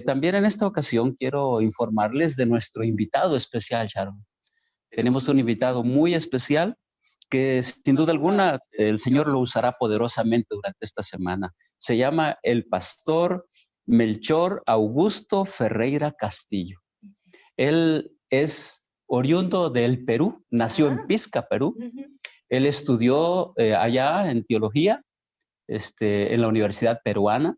También en esta ocasión quiero informarles de nuestro invitado especial, Sharon. Tenemos un invitado muy especial que sin duda alguna el Señor lo usará poderosamente durante esta semana. Se llama el pastor Melchor Augusto Ferreira Castillo. Él es oriundo del Perú, nació en Pisca, Perú. Él estudió allá en teología, en la Universidad Peruana.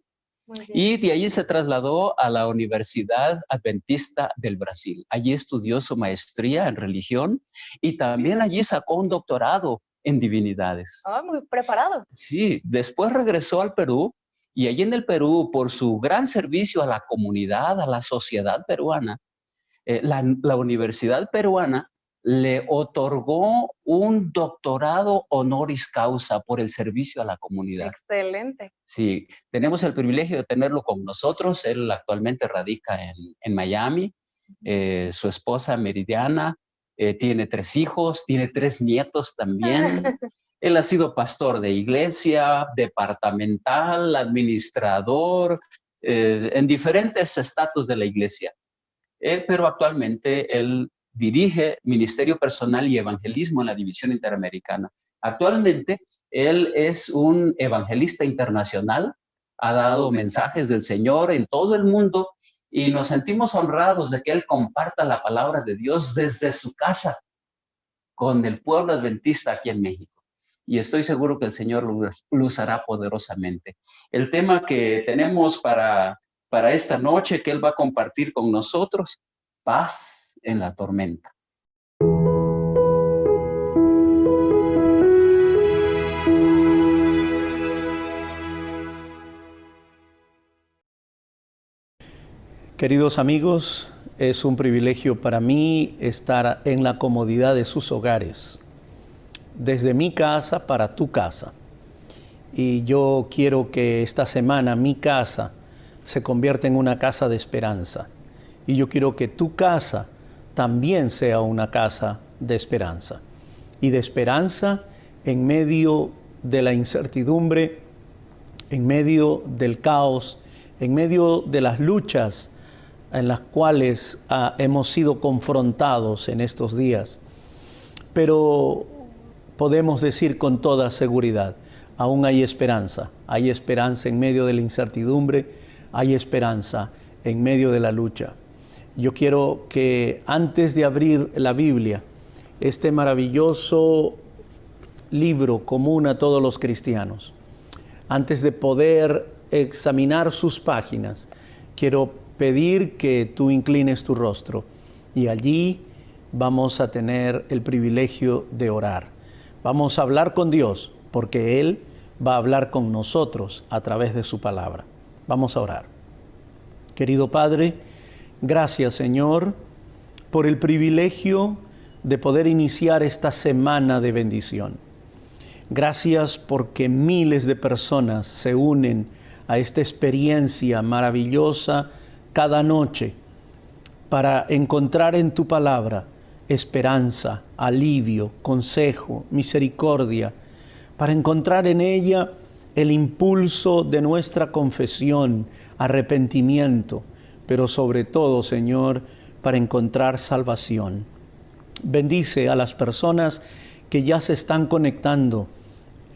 Y de allí se trasladó a la Universidad Adventista del Brasil. Allí estudió su maestría en religión y también allí sacó un doctorado en divinidades. Ah, muy preparado. Sí, después regresó al Perú y allí en el Perú, por su gran servicio a la comunidad, a la sociedad peruana, la Universidad Peruana le otorgó un doctorado honoris causa por el servicio a la comunidad. Excelente. Sí, tenemos el privilegio de tenerlo con nosotros. Él actualmente radica en Miami. Su esposa Meridiana tiene 3 hijos, tiene 3 nietos también. Él ha sido pastor de iglesia, departamental, administrador, en diferentes estatus de la iglesia. Pero actualmente él dirige Ministerio Personal y Evangelismo en la División Interamericana. Actualmente él es un evangelista internacional, ha dado mensajes del Señor en todo el mundo y nos sentimos honrados de que él comparta la palabra de Dios desde su casa con el pueblo adventista aquí en México. Y estoy seguro que el Señor lo usará poderosamente. El tema que tenemos para esta noche que Él va a compartir con nosotros, paz en la tormenta. Queridos amigos, es un privilegio para mí estar en la comodidad de sus hogares, desde mi casa para tu casa. Y yo quiero que esta semana mi casa se convierta en una casa de esperanza. Y yo quiero que tu casa también sea una casa de esperanza. Y de esperanza en medio de la incertidumbre, en medio del caos, en medio de las luchas en las cuales hemos sido confrontados en estos días. Pero podemos decir con toda seguridad, aún hay esperanza en medio de la incertidumbre, hay esperanza en medio de la lucha. Yo quiero que antes de abrir la Biblia, este maravilloso libro común a todos los cristianos, antes de poder examinar sus páginas, quiero pedir que tú inclines tu rostro y allí vamos a tener el privilegio de orar. Vamos a hablar con Dios porque Él va a hablar con nosotros a través de su palabra. Vamos a orar. Querido Padre, gracias Señor por el privilegio de poder iniciar esta semana de bendición. Gracias porque miles de personas se unen a esta experiencia maravillosa cada noche para encontrar en tu palabra esperanza, alivio, consejo, misericordia, para encontrar en ella el impulso de nuestra confesión, arrepentimiento, pero sobre todo, Señor, para encontrar salvación. Bendice a las personas que ya se están conectando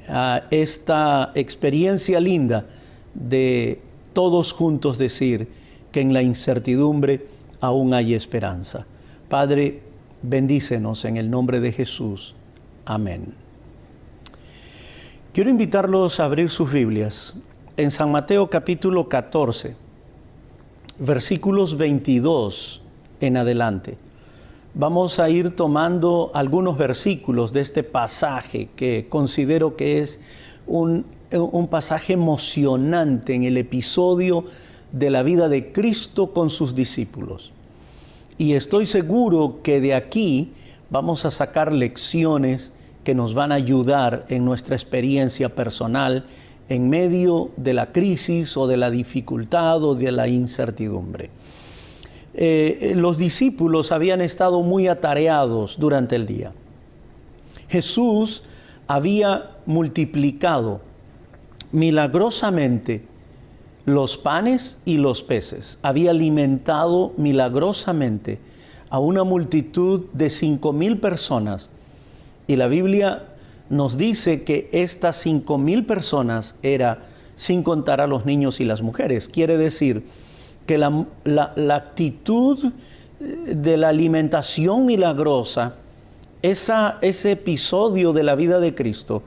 a esta experiencia linda de todos juntos decir que en la incertidumbre aún hay esperanza. Padre, bendícenos en el nombre de Jesús. Amén. Quiero invitarlos a abrir sus Biblias en San Mateo capítulo 14, versículos 22 en adelante. Vamos a ir tomando algunos versículos de este pasaje que considero que es un pasaje emocionante en el episodio de la vida de Cristo con sus discípulos. Y estoy seguro que de aquí vamos a sacar lecciones que nos van a ayudar en nuestra experiencia personal en medio de la crisis o de la dificultad o de la incertidumbre. Los discípulos habían estado muy atareados durante el día. Jesús había multiplicado milagrosamente los panes y los peces. Había alimentado milagrosamente a una multitud de 5,000 personas. Y la Biblia nos dice que estas 5,000 personas era sin contar a los niños y las mujeres. Quiere decir que la actitud de la alimentación milagrosa, ese episodio de la vida de Cristo,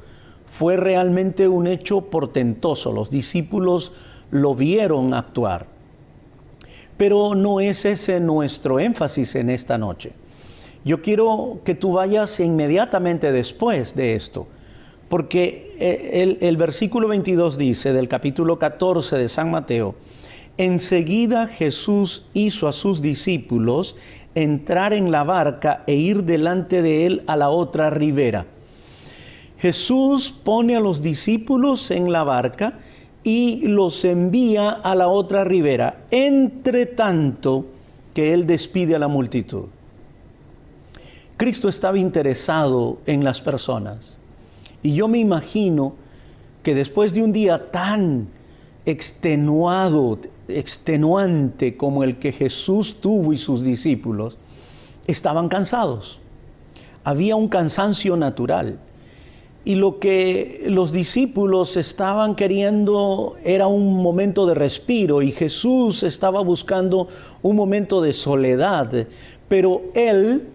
fue realmente un hecho portentoso. Los discípulos lo vieron actuar. Pero no es ese nuestro énfasis en esta noche. Yo quiero que tú vayas inmediatamente después de esto, porque el versículo 22 dice, del capítulo 14 de San Mateo: enseguida Jesús hizo a sus discípulos entrar en la barca e ir delante de él a la otra ribera. Jesús pone a los discípulos en la barca y los envía a la otra ribera, entre tanto que él despide a la multitud. Cristo estaba interesado en las personas. Y yo me imagino que después de un día tan extenuante como el que Jesús tuvo y sus discípulos, estaban cansados. Había un cansancio natural. Y lo que los discípulos estaban queriendo era un momento de respiro, y Jesús estaba buscando un momento de soledad. Pero Él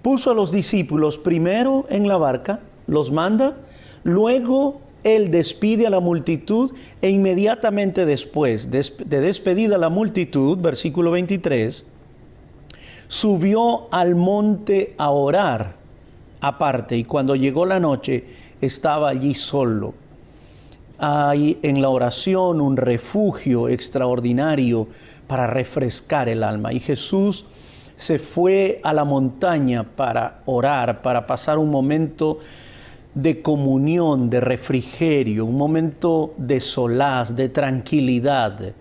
puso a los discípulos primero en la barca, los manda, luego Él despide a la multitud, e inmediatamente después de despedida a la multitud, versículo 23, subió al monte a orar aparte, y cuando llegó la noche estaba allí solo. Hay en la oración un refugio extraordinario para refrescar el alma, y Jesús se fue a la montaña para orar, para pasar un momento de comunión, de refrigerio, un momento de solaz, de tranquilidad.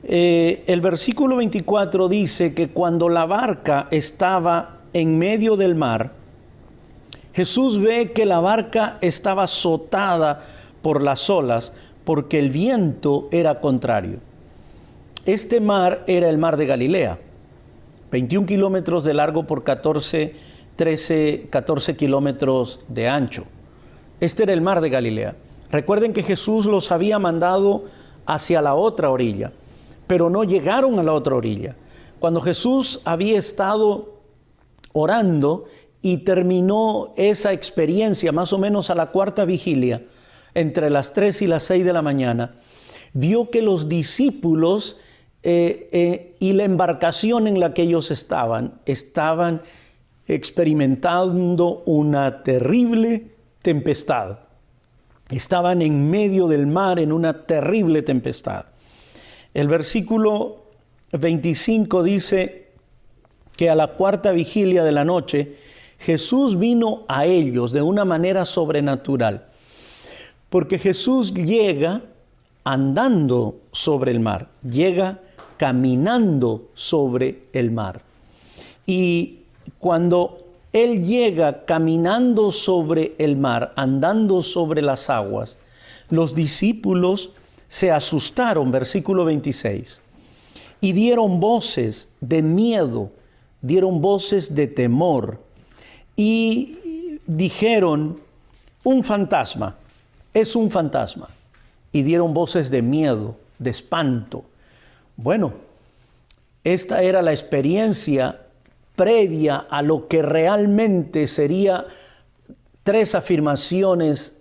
El versículo 24 dice que cuando la barca estaba en medio del mar, Jesús ve que la barca estaba azotada por las olas porque el viento era contrario. Este mar era el mar de Galilea, 21 kilómetros de largo por 14 kilómetros de ancho. Este era el mar de Galilea. Recuerden que Jesús los había mandado hacia la otra orilla, pero no llegaron a la otra orilla. Cuando Jesús había estado orando y terminó esa experiencia más o menos a la cuarta vigilia, entre las 3 y las 6 de la mañana, vio que los discípulos y la embarcación en la que ellos estaban experimentando una terrible tempestad. Estaban en medio del mar en una terrible tempestad. El versículo 25 dice que a la cuarta vigilia de la noche, Jesús vino a ellos de una manera sobrenatural, porque Jesús llega andando sobre el mar, llega caminando sobre el mar. Y cuando Él llega caminando sobre el mar, andando sobre las aguas, los discípulos se asustaron, versículo 26, y dieron voces de miedo, dieron voces de temor, y dijeron: un fantasma, es un fantasma. Y dieron voces de miedo, de espanto. Bueno, esta era la experiencia previa a lo que realmente sería 3 afirmaciones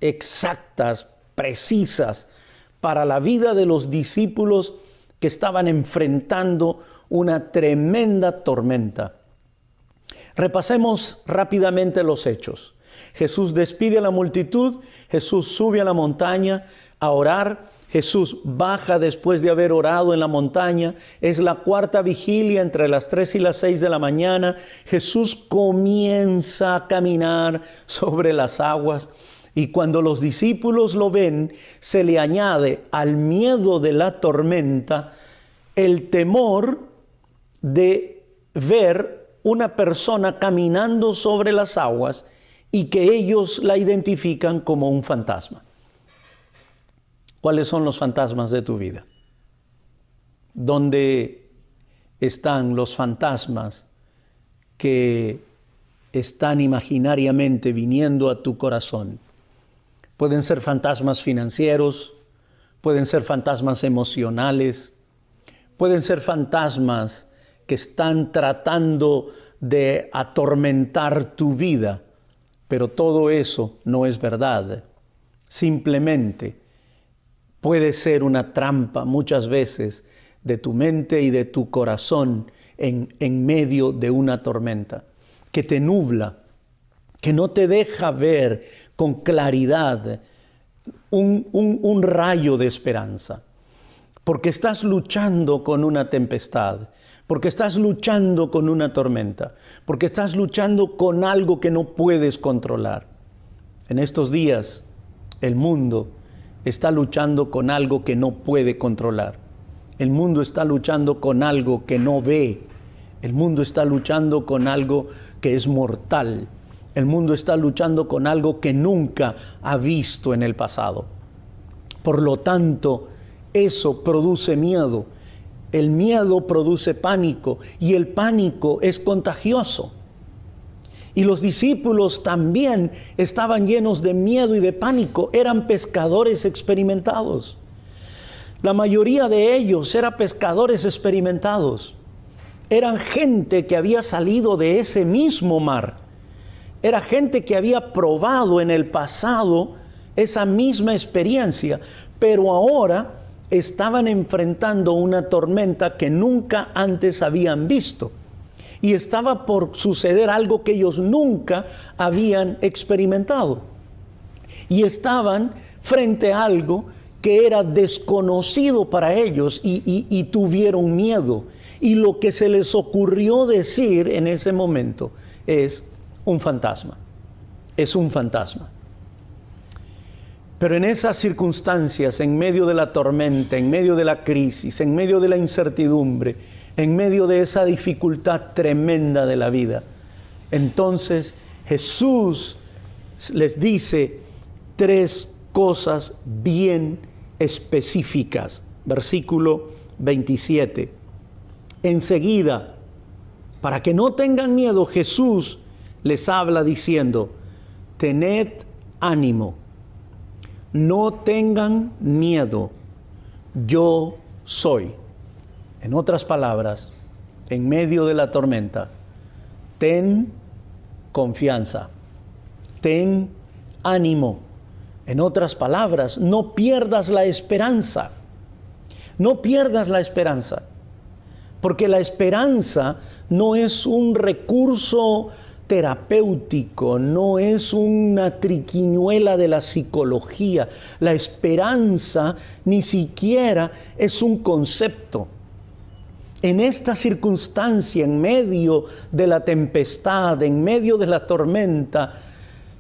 exactas, precisas, para la vida de los discípulos que estaban enfrentando una tremenda tormenta. Repasemos rápidamente los hechos. Jesús despide a la multitud, Jesús sube a la montaña a orar, Jesús baja después de haber orado en la montaña, es la cuarta vigilia entre las 3 y las 6 de la mañana, Jesús comienza a caminar sobre las aguas, y cuando los discípulos lo ven, se le añade al miedo de la tormenta el temor de ver una persona caminando sobre las aguas y que ellos la identifican como un fantasma. ¿Cuáles son los fantasmas de tu vida? ¿Dónde están los fantasmas que están imaginariamente viniendo a tu corazón? Pueden ser fantasmas financieros, pueden ser fantasmas emocionales, pueden ser fantasmas que están tratando de atormentar tu vida, pero todo eso no es verdad. Simplemente puede ser una trampa muchas veces de tu mente y de tu corazón en medio de una tormenta que te nubla, que no te deja ver con claridad un rayo de esperanza, porque estás luchando con una tempestad, porque estás luchando con una tormenta, porque estás luchando con algo que no puedes controlar. En estos días, el mundo está luchando con algo que no puede controlar. El mundo está luchando con algo que no ve. El mundo está luchando con algo que es mortal. El mundo está luchando con algo que nunca ha visto en el pasado. Por lo tanto, eso produce miedo. El miedo produce pánico y el pánico es contagioso. Y los discípulos también estaban llenos de miedo y de pánico. Eran pescadores experimentados. La mayoría de ellos eran pescadores experimentados. Eran gente que había salido de ese mismo mar. Era gente que había probado en el pasado esa misma experiencia, pero ahora estaban enfrentando una tormenta que nunca antes habían visto. Y estaba por suceder algo que ellos nunca habían experimentado. Y estaban frente a algo que era desconocido para ellos y tuvieron miedo. Y lo que se les ocurrió decir en ese momento es un fantasma. Es un fantasma. Pero en esas circunstancias, en medio de la tormenta, en medio de la crisis, en medio de la incertidumbre, en medio de esa dificultad tremenda de la vida, entonces Jesús les dice 3 cosas bien específicas. Versículo 27. Enseguida, para que no tengan miedo, Jesús les habla diciendo: tened ánimo, no tengan miedo, yo soy. En otras palabras, en medio de la tormenta, ten confianza, ten ánimo. En otras palabras, no pierdas la esperanza, no pierdas la esperanza, porque la esperanza no es un recurso terapéutico, no es una triquiñuela de la psicología. La esperanza ni siquiera es un concepto. En esta circunstancia, en medio de la tempestad, en medio de la tormenta,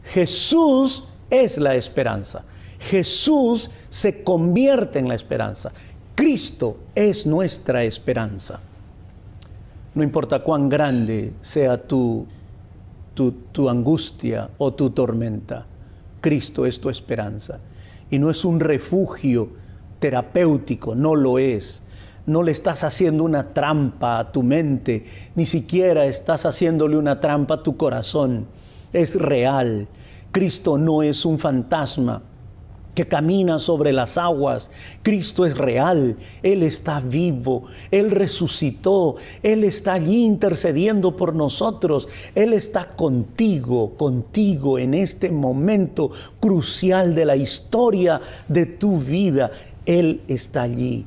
Jesús es la esperanza. Jesús se convierte en la esperanza. Cristo es nuestra esperanza. No importa cuán grande sea tu angustia o tu tormenta, Cristo es tu esperanza. Y no es un refugio terapéutico, no lo es. No le estás haciendo una trampa a tu mente, ni siquiera estás haciéndole una trampa a tu corazón. Es real. Cristo no es un fantasma que camina sobre las aguas. Cristo es real. Él está vivo. Él resucitó. Él está allí intercediendo por nosotros. Él está contigo en este momento crucial de la historia de tu vida. Él está allí.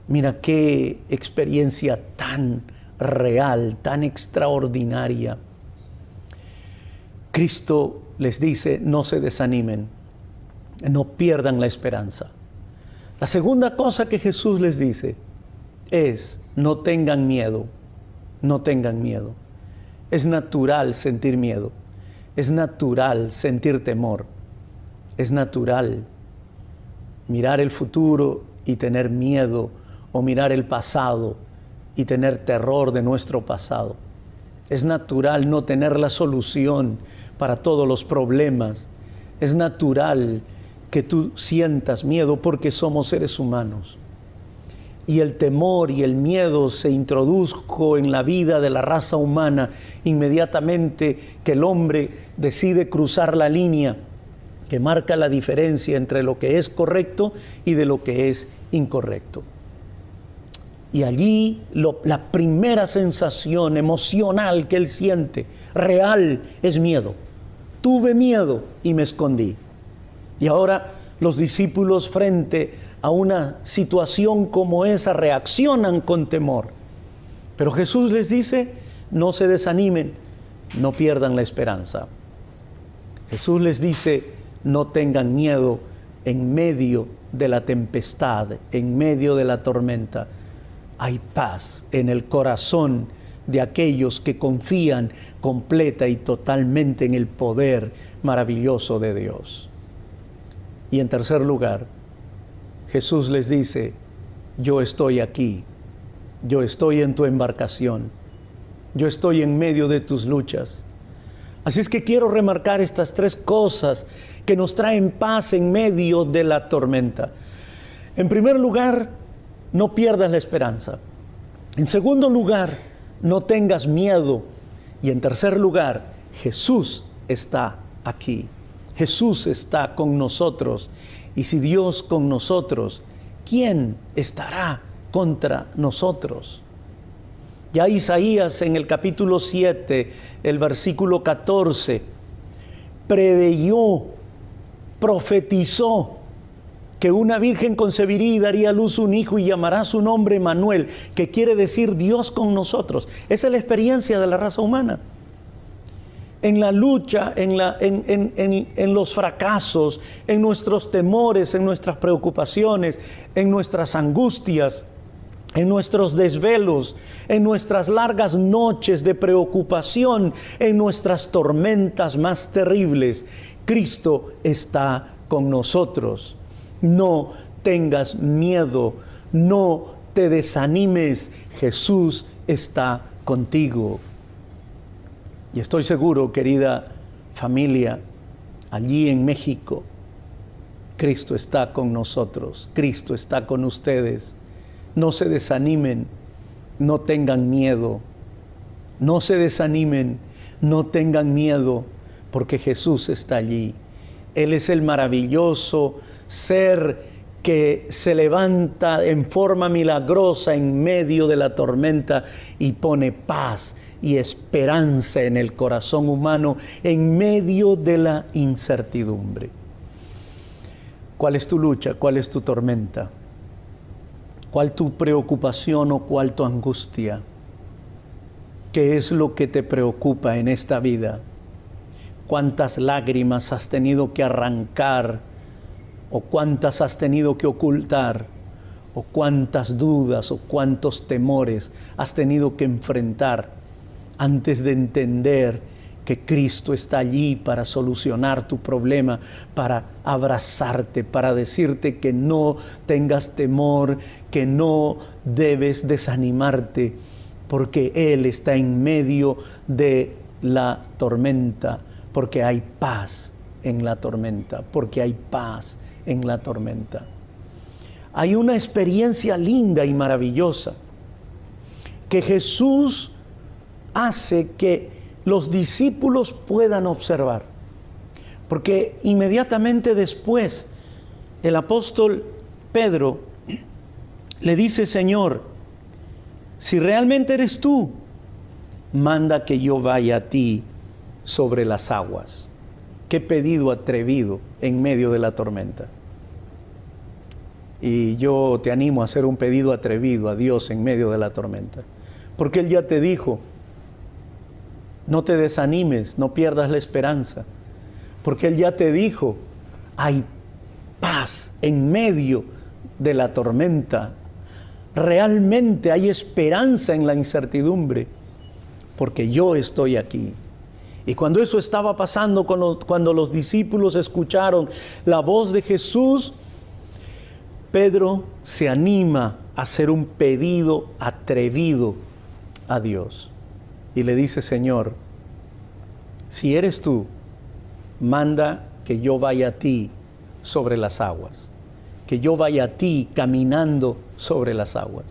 Mira qué experiencia tan real, tan extraordinaria. Cristo les dice: no se desanimen, no pierdan la esperanza. La segunda cosa que Jesús les dice es: no tengan miedo, no tengan miedo. Es natural sentir miedo, es natural sentir temor, es natural mirar el futuro y tener miedo, o mirar el pasado y tener terror de nuestro pasado. Es natural no tener la solución para todos los problemas. Es natural que tú sientas miedo porque somos seres humanos. Y el temor y el miedo se introdujo en la vida de la raza humana inmediatamente que el hombre decide cruzar la línea que marca la diferencia entre lo que es correcto y de lo que es incorrecto. Y allí la primera sensación emocional que él siente, real, es miedo. Tuve miedo y me escondí. Y ahora los discípulos frente a una situación como esa reaccionan con temor. Pero Jesús les dice, no se desanimen, no pierdan la esperanza. Jesús les dice, no tengan miedo en medio de la tempestad, en medio de la tormenta. Hay paz en el corazón de aquellos que confían completa y totalmente en el poder maravilloso de Dios. Y en tercer lugar, Jesús les dice, yo estoy aquí, yo estoy en tu embarcación, yo estoy en medio de tus luchas. Así es que quiero remarcar estas tres cosas que nos traen paz en medio de la tormenta. En primer lugar, no pierdas la esperanza. En segundo lugar, no tengas miedo. Y en tercer lugar, Jesús está aquí. Jesús está con nosotros. Y si Dios con nosotros, ¿quién estará contra nosotros? Ya Isaías en el capítulo 7, el versículo 14, preveyó, profetizó que una virgen concebiría y daría a luz un hijo y llamará su nombre Emmanuel, que quiere decir Dios con nosotros. Esa es la experiencia de la raza humana. En la lucha, en los fracasos, en nuestros temores, en nuestras preocupaciones, en nuestras angustias, en nuestros desvelos, en nuestras largas noches de preocupación, en nuestras tormentas más terribles, Cristo está con nosotros. No tengas miedo, no te desanimes, Jesús está contigo. Y estoy seguro, querida familia, allí en México, Cristo está con nosotros, Cristo está con ustedes. No se desanimen, no tengan miedo, no se desanimen, no tengan miedo, porque Jesús está allí. Él es el maravilloso ser que se levanta en forma milagrosa en medio de la tormenta y pone paz y esperanza en el corazón humano en medio de la incertidumbre. ¿Cuál es tu lucha? ¿Cuál es tu tormenta? ¿Cuál tu preocupación o cuál tu angustia? ¿Qué es lo que te preocupa en esta vida? ¿Cuántas lágrimas has tenido que arrancar? ¿O cuántas has tenido que ocultar? ¿O cuántas dudas o cuántos temores has tenido que enfrentar antes de entender que Cristo está allí para solucionar tu problema, para abrazarte, para decirte que no tengas temor, que no debes desanimarte, porque Él está en medio de la tormenta, porque hay paz en la tormenta, porque hay paz en la tormenta. Hay una experiencia linda y maravillosa que Jesús hace que los discípulos puedan observar, porque inmediatamente después el apóstol Pedro le dice: Señor, si realmente eres tú, manda que yo vaya a ti sobre las aguas. Qué pedido atrevido en medio de la tormenta. Y yo te animo a hacer un pedido atrevido a Dios en medio de la tormenta, porque Él ya te dijo: no te desanimes, no pierdas la esperanza, porque Él ya te dijo: hay paz en medio de la tormenta. Realmente hay esperanza en la incertidumbre, porque yo estoy aquí. Y cuando eso estaba pasando, cuando los discípulos escucharon la voz de Jesús, Pedro se anima a hacer un pedido atrevido a Dios. Y le dice: Señor, si eres tú, manda que yo vaya a ti sobre las aguas, que yo vaya a ti caminando sobre las aguas.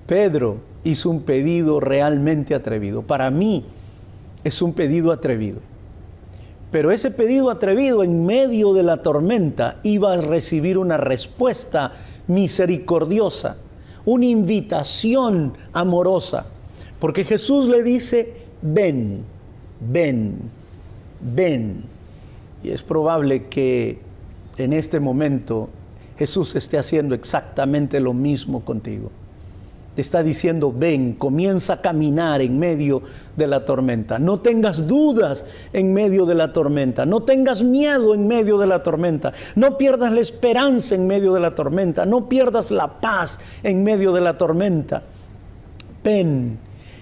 Pedro hizo un pedido realmente atrevido. Para mí es un pedido atrevido. Pero ese pedido atrevido en medio de la tormenta iba a recibir una respuesta misericordiosa, una invitación amorosa. Porque Jesús le dice, ven, ven, ven. Y es probable que en este momento Jesús esté haciendo exactamente lo mismo contigo. Te está diciendo, ven, comienza a caminar en medio de la tormenta. No tengas dudas en medio de la tormenta. No tengas miedo en medio de la tormenta. No pierdas la esperanza en medio de la tormenta. No pierdas la paz en medio de la tormenta. Ven.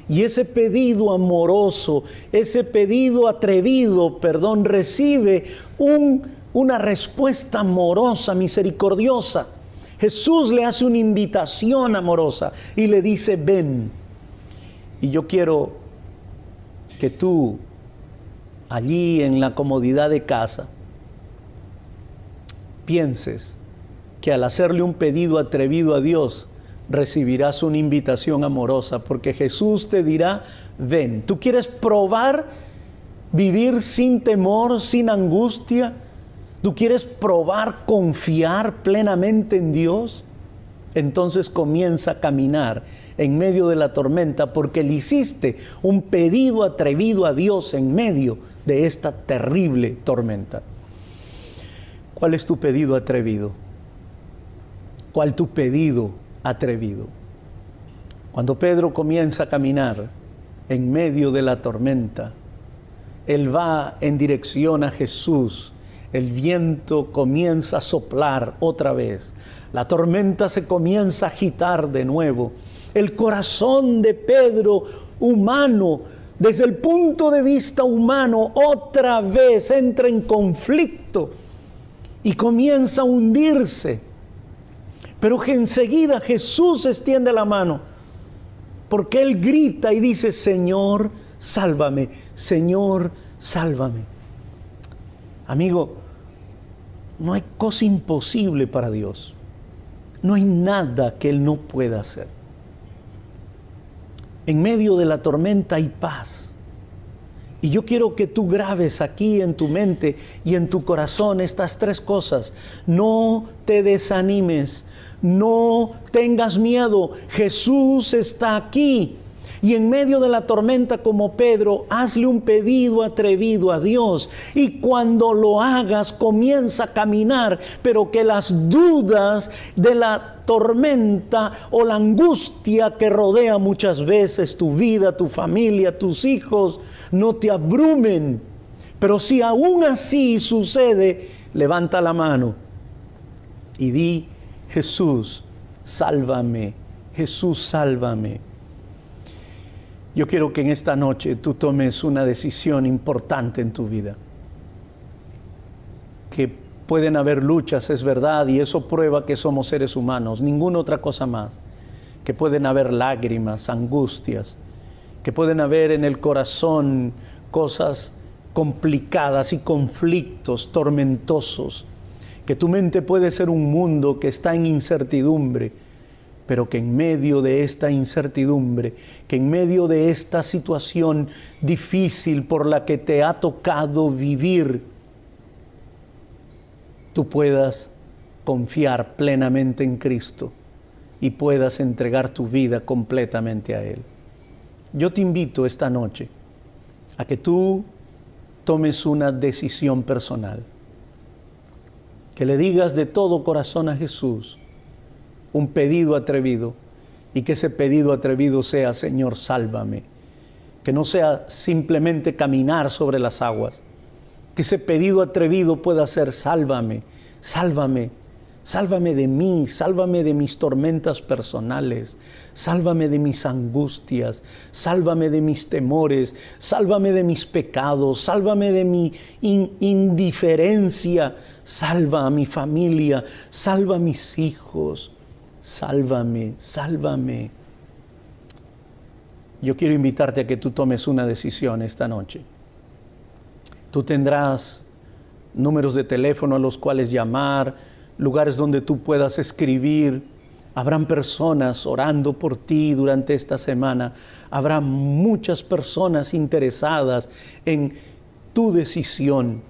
Y ese pedido amoroso, ese pedido atrevido, recibe una respuesta amorosa, misericordiosa. Jesús le hace una invitación amorosa y le dice, ven. Y yo quiero que tú, allí en la comodidad de casa, pienses que al hacerle un pedido atrevido a Dios, recibirás una invitación amorosa, porque Jesús te dirá, ven. ¿Tú quieres probar vivir sin temor, sin angustia? ¿Tú quieres probar confiar plenamente en Dios? Entonces comienza a caminar en medio de la tormenta, porque le hiciste un pedido atrevido a Dios en medio de esta terrible tormenta. ¿Cuál es tu pedido atrevido? ¿Cuál tu pedido atrevido? Cuando Pedro comienza a caminar en medio de la tormenta, él va en dirección a Jesús. El viento comienza a soplar otra vez. La tormenta se comienza a agitar de nuevo. El corazón de Pedro, humano, desde el punto de vista humano, otra vez entra en conflicto y comienza a hundirse. Pero que enseguida Jesús extiende la mano, porque Él grita y dice, Señor, sálvame, Señor, sálvame. Amigo, no hay cosa imposible para Dios. No hay nada que Él no pueda hacer. En medio de la tormenta hay paz. Y yo quiero que tú grabes aquí en tu mente y en tu corazón estas tres cosas. No te desanimes, no tengas miedo. Jesús está aquí. Y en medio de la tormenta, como Pedro, hazle un pedido atrevido a Dios. Y cuando lo hagas, comienza a caminar, pero que las dudas de la tormenta o la angustia que rodea muchas veces tu vida, tu familia, tus hijos, no te abrumen. Pero si aún así sucede, levanta la mano y di, Jesús, sálvame, Jesús, sálvame. Yo quiero que en esta noche tú tomes una decisión importante en tu vida. Que pueden haber luchas, es verdad, y eso prueba que somos seres humanos, ninguna otra cosa más. Que pueden haber lágrimas, angustias, que pueden haber en el corazón cosas complicadas y conflictos tormentosos. Que tu mente puede ser un mundo que está en incertidumbre, pero que en medio de esta incertidumbre, que en medio de esta situación difícil por la que te ha tocado vivir, tú puedas confiar plenamente en Cristo y puedas entregar tu vida completamente a Él. Yo te invito esta noche a que tú tomes una decisión personal, que le digas de todo corazón a Jesús un pedido atrevido, y que ese pedido atrevido sea, Señor, sálvame. Que no sea simplemente caminar sobre las aguas, que ese pedido atrevido pueda ser, sálvame, sálvame, sálvame de mí, sálvame de mis tormentas personales, sálvame de mis angustias, sálvame de mis temores, sálvame de mis pecados, sálvame de mi indiferencia, salva a mi familia, salva a mis hijos. Sálvame, sálvame. Yo quiero invitarte a que tú tomes una decisión esta noche. Tú tendrás números de teléfono a los cuales llamar, lugares donde tú puedas escribir. Habrán personas orando por ti durante esta semana. Habrá muchas personas interesadas en tu decisión,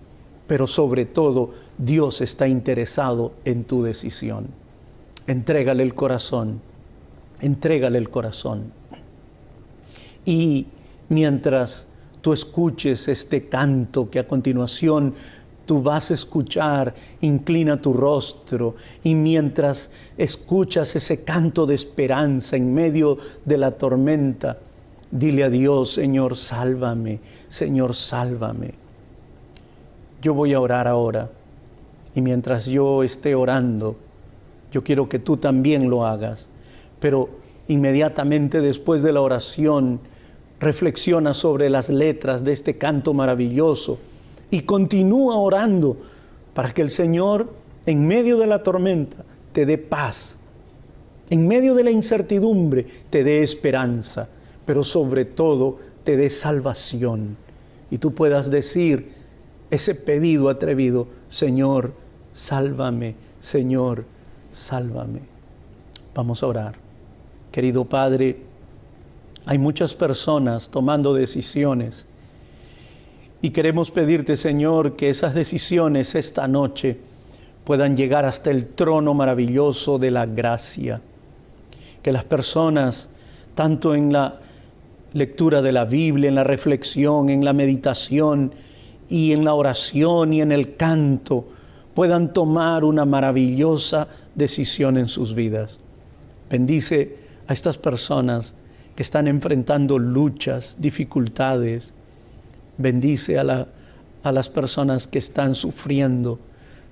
pero sobre todo Dios está interesado en tu decisión. Entrégale el corazón, entrégale el corazón. Y mientras tú escuches este canto que a continuación tú vas a escuchar, inclina tu rostro, y mientras escuchas ese canto de esperanza en medio de la tormenta, dile a Dios: Señor, sálvame, Señor, sálvame. Yo voy a orar ahora, y mientras yo esté orando, yo quiero que tú también lo hagas, pero inmediatamente después de la oración, reflexiona sobre las letras de este canto maravilloso y continúa orando para que el Señor, en medio de la tormenta, te dé paz, en medio de la incertidumbre, te dé esperanza, pero sobre todo te dé salvación. Y tú puedas decir ese pedido atrevido: Señor, sálvame, Señor, sálvame. Vamos a orar. Querido Padre, hay muchas personas tomando decisiones y queremos pedirte, Señor, que esas decisiones esta noche puedan llegar hasta el trono maravilloso de la gracia. Que las personas, tanto en la lectura de la Biblia, en la reflexión, en la meditación y en la oración y en el canto, puedan tomar una maravillosa decisión en sus vidas. Bendice a estas personas que están enfrentando luchas, dificultades. Bendice a las personas que están sufriendo.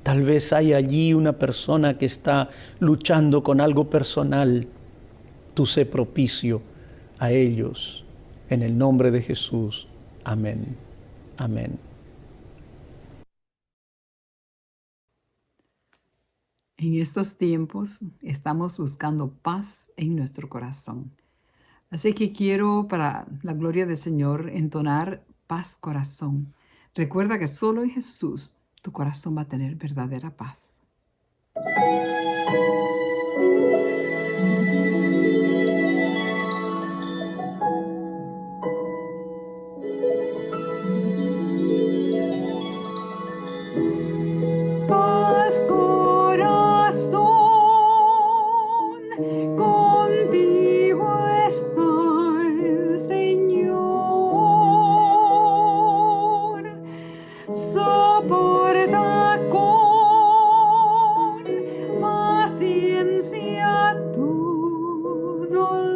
Tal vez hay allí una persona que está luchando con algo personal. Tú sé propicio a ellos. En el nombre de Jesús. Amén. Amén. En estos tiempos estamos buscando paz en nuestro corazón. Así que quiero, para la gloria del Señor, entonar paz corazón. Recuerda que solo en Jesús tu corazón va a tener verdadera paz. Paz corazón, contigo está el Señor. Soporta con paciencia tu dolor.